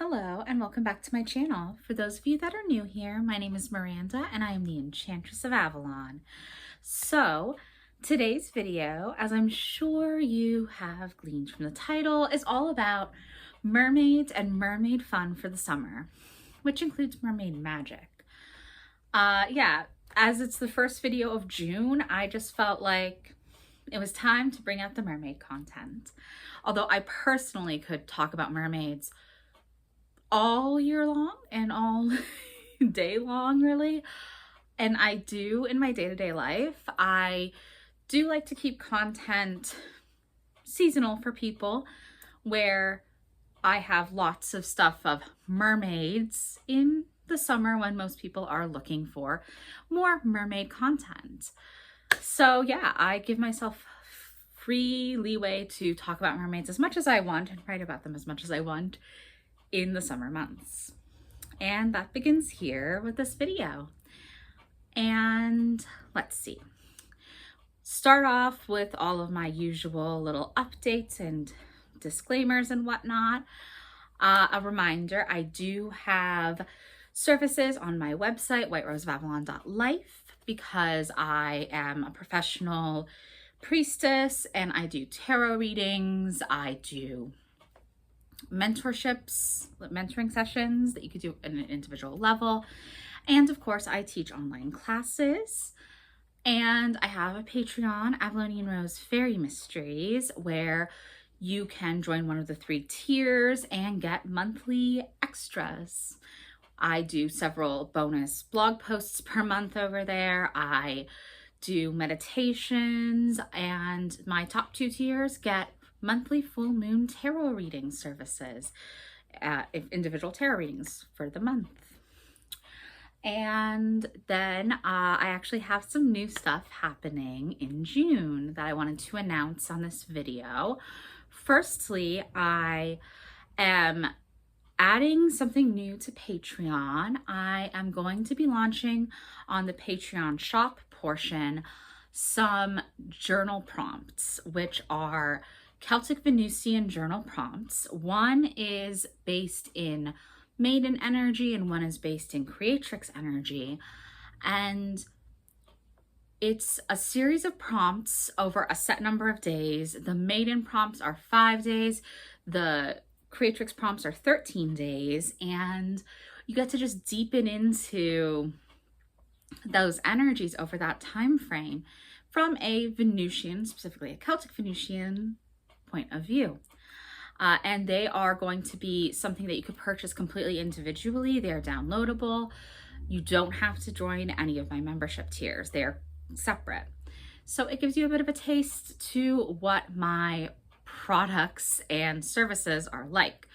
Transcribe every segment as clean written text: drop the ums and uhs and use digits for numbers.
Hello and welcome back to my channel. For those of you that are new here, my name is Miranda and I am the Enchantress of Avalon. So today's video, as I'm sure you have gleaned from the title, is all about mermaids and mermaid fun for the summer, which includes mermaid magic. As it's the first video of June, I just felt like it was time to bring out the mermaid content. Although I personally could talk about mermaids all year long and all day long, really. And I do in my day-to-day life. I do like to keep content seasonal for people where I have lots of stuff of mermaids in the summer when most people are looking for more mermaid content. So yeah, I give myself free leeway to talk about mermaids as much as I want and write about them as much as I want in the summer months. And that begins here with this video. And let's see. Start off with all of my usual little updates and disclaimers and whatnot. A reminder, I do have services on my website, whiteroseofavalon.life, because I am a professional priestess and I do tarot readings. I do mentoring sessions that you could do at an individual level. And of course, I teach online classes. And I have a Patreon, Avalonian Rose Fairy Mysteries, where you can join one of the 3 tiers and get monthly extras. I do several bonus blog posts per month over there. I do meditations, and my top 2 tiers get monthly full moon tarot reading services, individual tarot readings for the month. And then I actually have some new stuff happening in June that I wanted to announce on this video. Firstly, I am adding something new to Patreon. I am going to be launching on the Patreon shop portion some journal prompts, which are Celtic Venusian journal prompts. One is based in maiden energy and one is based in creatrix energy. And it's a series of prompts over a set number of days. The maiden prompts are 5 days. The creatrix prompts are 13 days. And you get to just deepen into those energies over that time frame from a Venusian, specifically a Celtic Venusian point of view. And they are going to be something that you could purchase completely individually. They're downloadable. You don't have to join any of my membership tiers. They're separate. So it gives you a bit of a taste to what my products and services are like.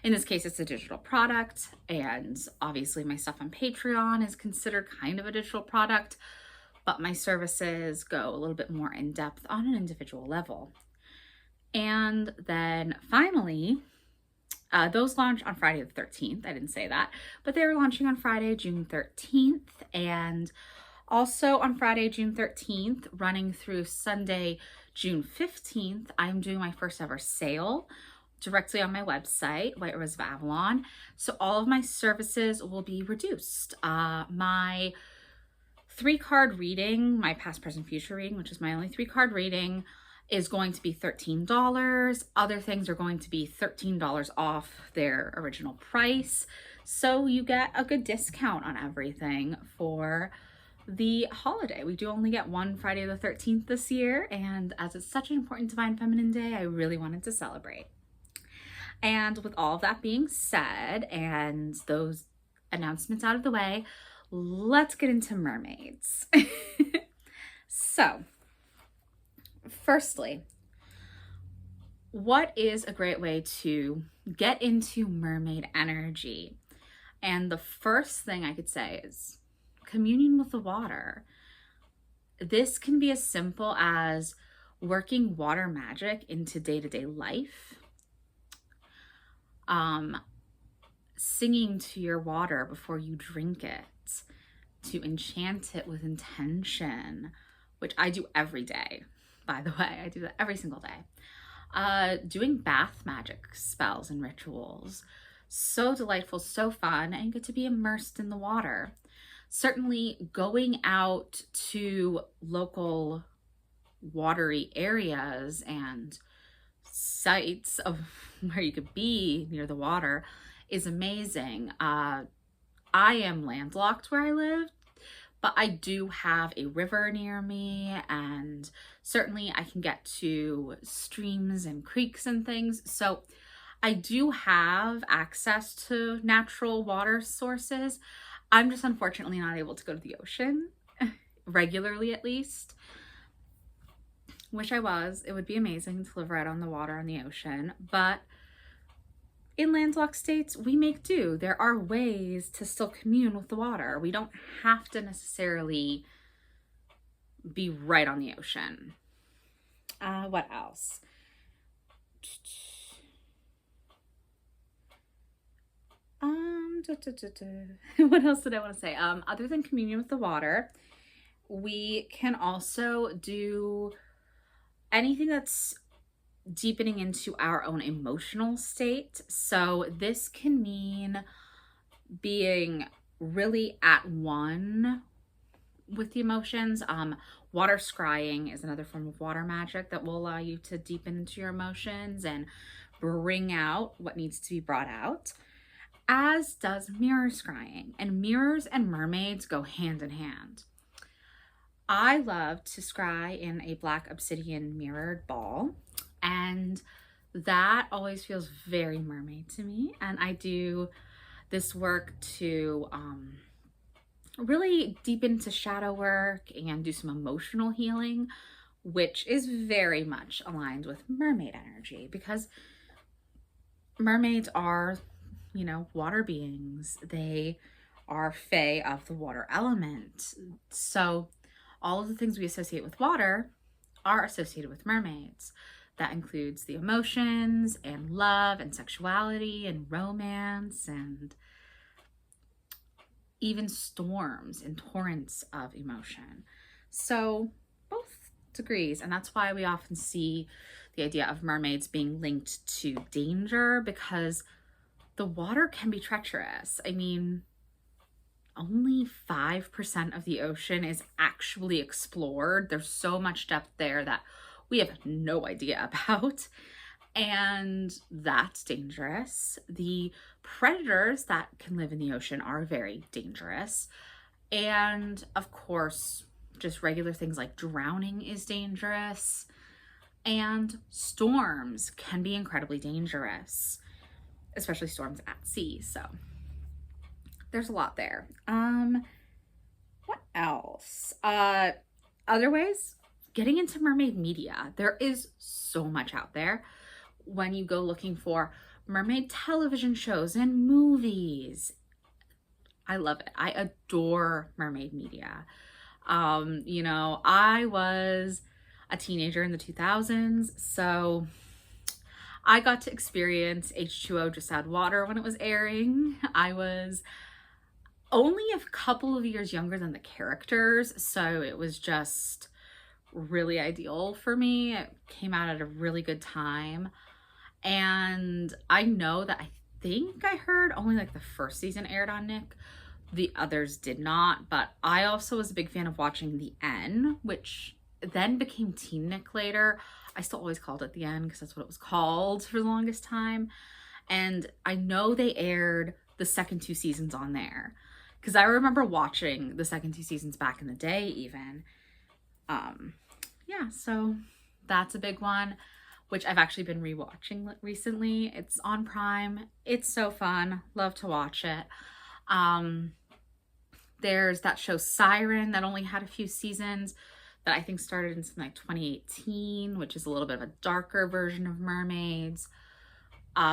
In this case, it's a digital product, and obviously my stuff on Patreon is considered kind of a digital product, but my services go a little bit more in depth on an individual level. And then finally, those launch on Friday the 13th. I didn't say that, but they're launching on Friday, June 13th. And also on Friday, June 13th, running through Sunday, June 15th, I'm doing my first ever sale directly on my website, White Rose of Avalon. So all of my services will be reduced. My 3-card reading, my past, present, future reading, which is my only 3-card reading, is going to be $13. Other things are going to be $13 off their original price. So you get a good discount on everything for the holiday. We do only get one Friday the 13th this year, and as it's such an important Divine Feminine Day, I really wanted to celebrate. And with all of that being said and those announcements out of the way, let's get into mermaids. So, firstly, what is a great way to get into mermaid energy? And the first thing I could say is communion with the water. This can be as simple as working water magic into day-to-day life. Singing to your water before you drink it, to enchant it with intention, which I do every day. By the way, I do that every single day. Doing bath magic spells and rituals. So delightful, so fun, and you get to be immersed in the water. Certainly going out to local watery areas and sites of where you could be near the water is amazing. I am landlocked where I live, but I do have a river near me, and certainly I can get to streams and creeks and things. So I do have access to natural water sources. I'm just unfortunately not able to go to the ocean regularly, at least. Wish I was. It would be amazing to live right on the water on the ocean, but in landlocked states, we make do. There are ways to still commune with the water. We don't have to necessarily be right on the ocean. What else? What else did I want to say? Other than communion with the water, we can also do anything that's deepening into our own emotional state. So this can mean being really at one with the emotions. Water scrying is another form of water magic that will allow you to deepen into your emotions and bring out what needs to be brought out, as does mirror scrying. And mirrors and mermaids go hand in hand. I love to scry in a black obsidian mirrored ball, and that always feels very mermaid to me. And I do this work to really deep into shadow work and do some emotional healing, which is very much aligned with mermaid energy, because mermaids are, you know, water beings. They are fae of the water element. So all of the things we associate with water are associated with mermaids. That includes the emotions and love and sexuality and romance and even storms and torrents of emotion. So both degrees, and that's why we often see the idea of mermaids being linked to danger, because the water can be treacherous. I mean, only 5% of the ocean is actually explored. There's so much depth there that we have no idea about, and that's dangerous. The predators that can live in the ocean are very dangerous, and of course, just regular things like drowning is dangerous, and storms can be incredibly dangerous, especially storms at sea. So there's a lot there. What else? Other ways? Getting into mermaid media. There is so much out there. When you go looking for mermaid television shows and movies, I love it. I adore mermaid media. You know, I was a teenager in the 2000s, so I got to experience H2O Just Add Water when it was airing. I was only a couple of years younger than the characters, so it was just really ideal for me. It came out at a really good time, and I know that I think I heard only like the first season aired on Nick. The others did not, but I also was a big fan of watching The N, which then became Teen Nick later. I still always called it The N because that's what it was called for the longest time. And I know they aired the second 2 seasons on there, because I remember watching the second 2 seasons back in the day even. Yeah, so that's a big one, which I've actually been rewatching recently. It's on Prime. It's so fun. Love to watch it. There's that show Siren that only had a few seasons that I think started in something like 2018, which is a little bit of a darker version of mermaids.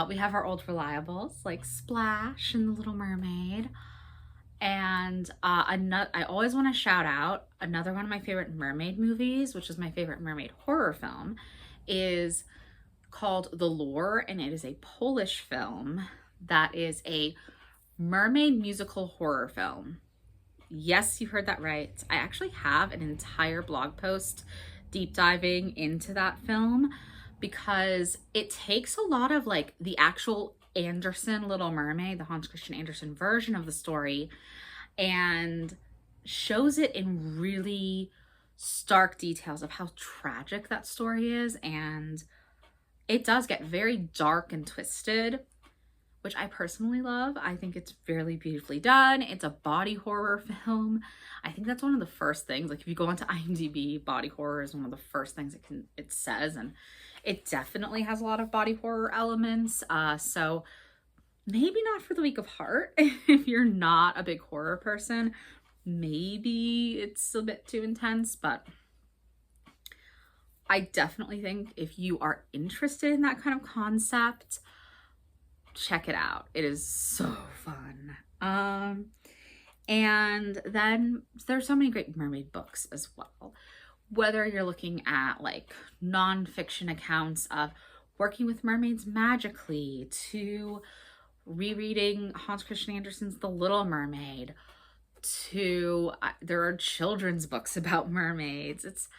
We have our old reliables like Splash and The Little Mermaid. And I always want to shout out another one of my favorite mermaid movies, which is my favorite mermaid horror film, is called The Lure, and it is a Polish film that is a mermaid musical horror film. Yes, you heard that right. I actually have an entire blog post deep diving into that film because it takes a lot of like the actual Andersen Little Mermaid, the Hans Christian Andersen version of the story, and shows it in really stark details of how tragic that story is. And it does get very dark and twisted, which I personally love. I think it's fairly beautifully done. It's a body horror film. I think that's one of the first things, like if you go onto IMDb, body horror is one of the first things it says, and it definitely has a lot of body horror elements. So maybe not for the weak of heart. If you're not a big horror person, maybe it's a bit too intense, but I definitely think if you are interested in that kind of concept, check it out. It is so fun. And then there's so many great mermaid books as well. Whether you're looking at like nonfiction accounts of working with mermaids magically, to rereading Hans Christian Andersen's The Little Mermaid, to there are children's books about mermaids. It's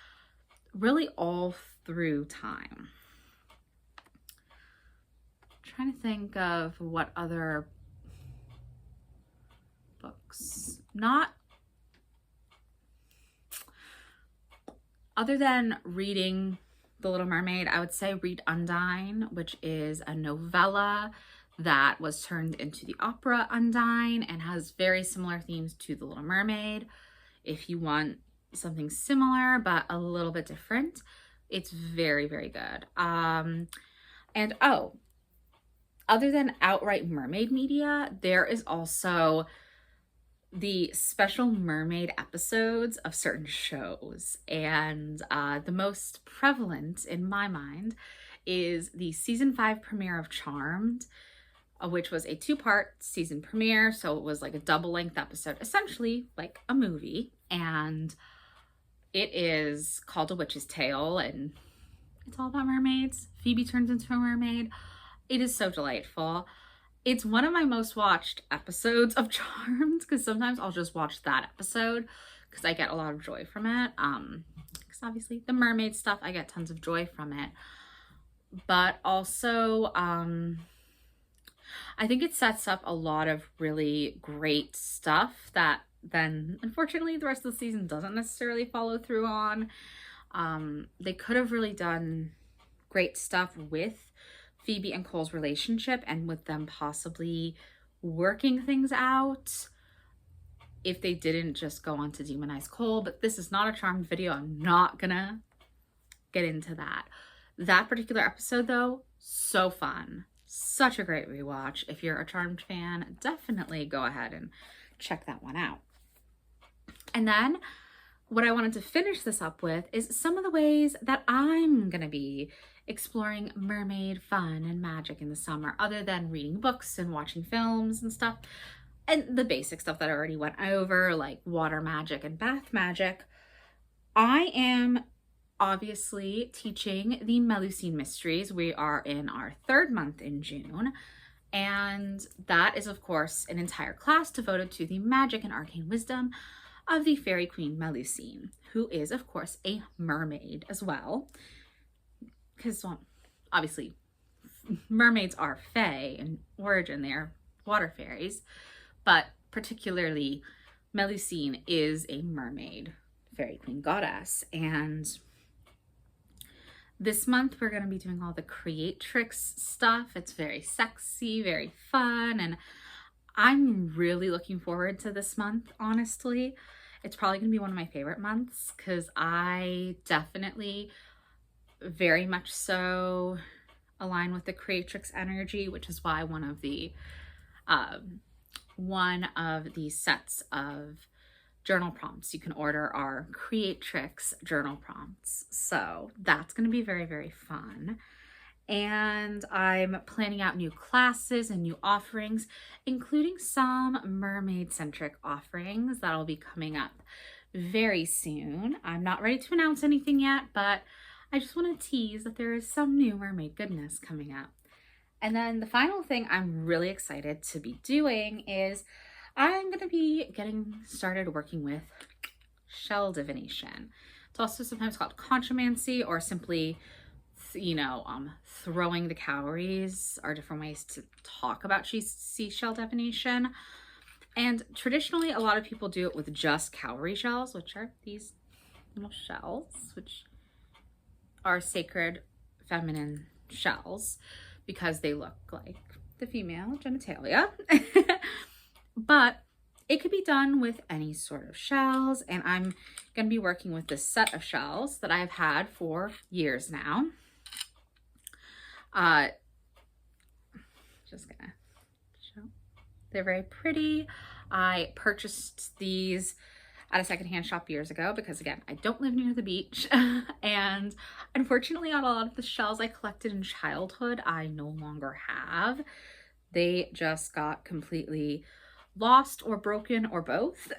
really all through time. I'm trying to think of what other books, not other than reading The Little Mermaid, I would say read Undine, which is a novella that was turned into the opera Undine and has very similar themes to The Little Mermaid. If you want something similar but a little bit different, it's very, very good. And oh, other than outright mermaid media, there is also the special mermaid episodes of certain shows. And the most prevalent in my mind is the season 5 premiere of Charmed, which was a 2-part season premiere. So it was like a double length episode, essentially like a movie. And it is called A Witch's Tale, and it's all about mermaids. Phoebe turns into a mermaid. It is so delightful. It's one of my most watched episodes of Charmed, because sometimes I'll just watch that episode because I get a lot of joy from it. Because obviously the mermaid stuff, I get tons of joy from it. But also, I think it sets up a lot of really great stuff that then, unfortunately, the rest of the season doesn't necessarily follow through on. They could have really done great stuff with Phoebe and Cole's relationship and with them possibly working things out if they didn't just go on to demonize Cole. But this is not a Charmed video. I'm not gonna get into that. That particular episode, though, so fun. Such a great rewatch. If you're a Charmed fan, definitely go ahead and check that one out. And then what I wanted to finish this up with is some of the ways that I'm gonna be exploring mermaid fun and magic in the summer, other than reading books and watching films and stuff, and the basic stuff that I already went over, like water magic and bath magic. I am obviously teaching the Melusine Mysteries. We are in our 3rd month in June, and that is, of course, an entire class devoted to the magic and arcane wisdom of the fairy queen Melusine, who is, of course, a mermaid as well. Because, well, obviously, mermaids are fae in origin. They are water fairies, but particularly Melusine is a mermaid fairy queen goddess. And this month we're going to be doing all the creatrix stuff. It's very sexy, very fun, and I'm really looking forward to this month, honestly. It's probably going to be one of my favorite months because I definitely very much so align with the creatrix energy, which is why one of the sets of journal prompts you can order are creatrix journal prompts. So that's going to be very, very fun. And I'm planning out new classes and new offerings, including some mermaid-centric offerings that'll be coming up very soon. I'm not ready to announce anything yet, but I just want to tease that there is some new mermaid goodness coming up. And then the final thing I'm really excited to be doing is I'm going to be getting started working with shell divination. It's also sometimes called conchomancy or simply throwing the calories are different ways to talk about seashell divination. And traditionally, a lot of people do it with just cowrie shells, which are these little shells, which are sacred feminine shells because they look like the female genitalia. But it could be done with any sort of shells, and I'm going to be working with this set of shells that I've had for years now. Just gonna show. They're very pretty. I purchased these at a secondhand shop years ago because, again, I don't live near the beach. And unfortunately, on a lot of the shells I collected in childhood, I no longer have. They just got completely lost or broken or both.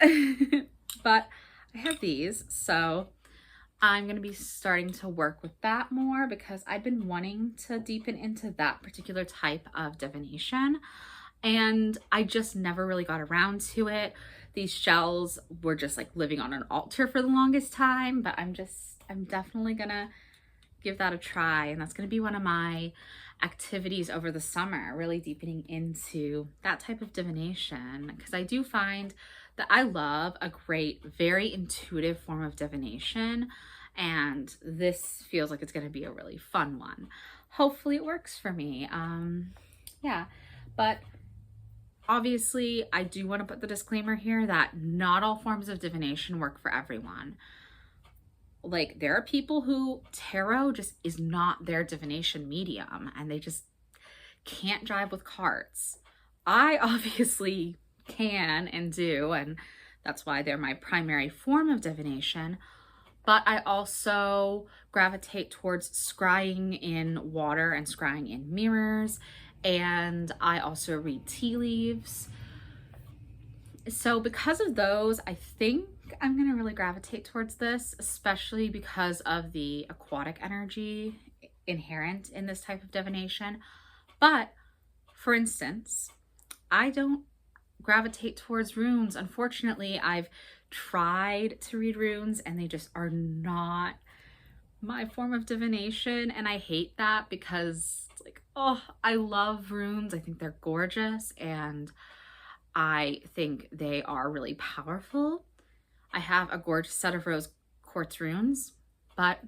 But I have these, so I'm going to be starting to work with that more because I've been wanting to deepen into that particular type of divination, and I just never really got around to it. These shells were just like living on an altar for the longest time, but I'm definitely gonna give that a try, and that's gonna be one of my activities over the summer, really deepening into that type of divination, because I do find that I love a great, very intuitive form of divination, and this feels like it's going to be a really fun one. Hopefully it works for me. Yeah, but obviously I do want to put the disclaimer here that not all forms of divination work for everyone. Like, there are people who tarot just is not their divination medium, and they just can't jive with cards. I obviously can and do, and that's why they're my primary form of divination. But I also gravitate towards scrying in water and scrying in mirrors, and I also read tea leaves. So because of those, I think I'm going to really gravitate towards this, especially because of the aquatic energy inherent in this type of divination. But for instance, I don't gravitate towards runes. Unfortunately, I've tried to read runes and they just are not my form of divination, and I hate that because it's like, oh, I love runes. I think they're gorgeous and I think they are really powerful. I have a gorgeous set of rose quartz runes, but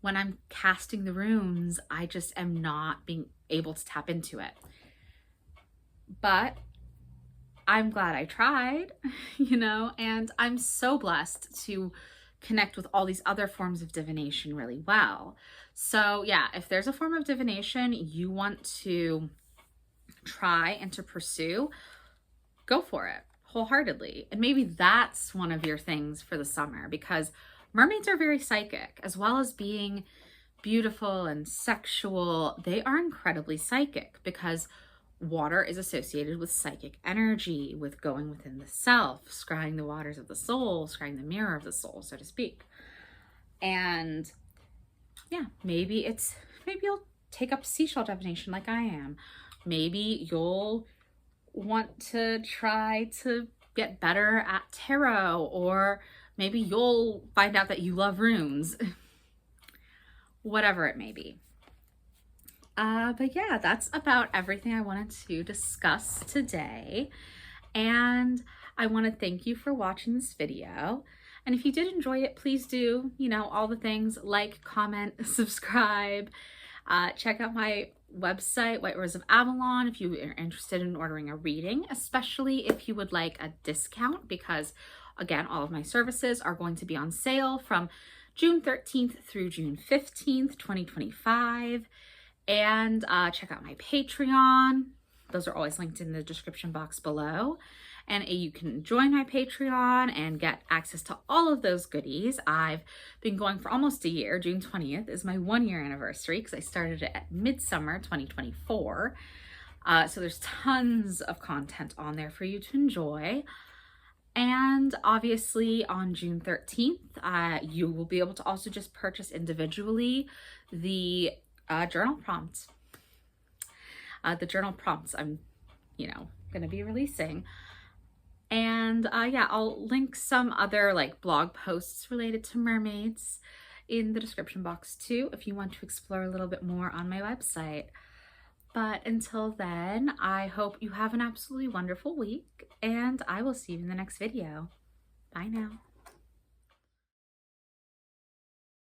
when I'm casting the runes, I just am not being able to tap into it. But I'm glad I tried, and I'm so blessed to connect with all these other forms of divination really well. So yeah, if there's a form of divination you want to try and to pursue, go for it wholeheartedly. And maybe that's one of your things for the summer, because mermaids are very psychic, as well as being beautiful and sexual. They are incredibly psychic because water is associated with psychic energy, with going within the self, scrying the waters of the soul, scrying the mirror of the soul, so to speak. And yeah, maybe you'll take up seashell divination like I am. Maybe you'll want to try to get better at tarot, or maybe you'll find out that you love runes. Whatever it may be. But yeah, that's about everything I wanted to discuss today. And I want to thank you for watching this video. And if you did enjoy it, please do, all the things, like, comment, subscribe, check out my website, White Rose of Avalon, if you are interested in ordering a reading, especially if you would like a discount, because again, all of my services are going to be on sale from June 13th through June 15th, 2025. And check out my Patreon. Those are always linked in the description box below. And you can join my Patreon and get access to all of those goodies. I've been going for almost a year. June 20th is my 1-year anniversary because I started it at midsummer 2024. So there's tons of content on there for you to enjoy. And obviously on June 13th, you will be able to also just purchase individually the journal prompts. The journal prompts I'm, going to be releasing. And yeah, I'll link some other blog posts related to mermaids in the description box too if you want to explore a little bit more on my website. But until then, I hope you have an absolutely wonderful week, and I will see you in the next video. Bye now.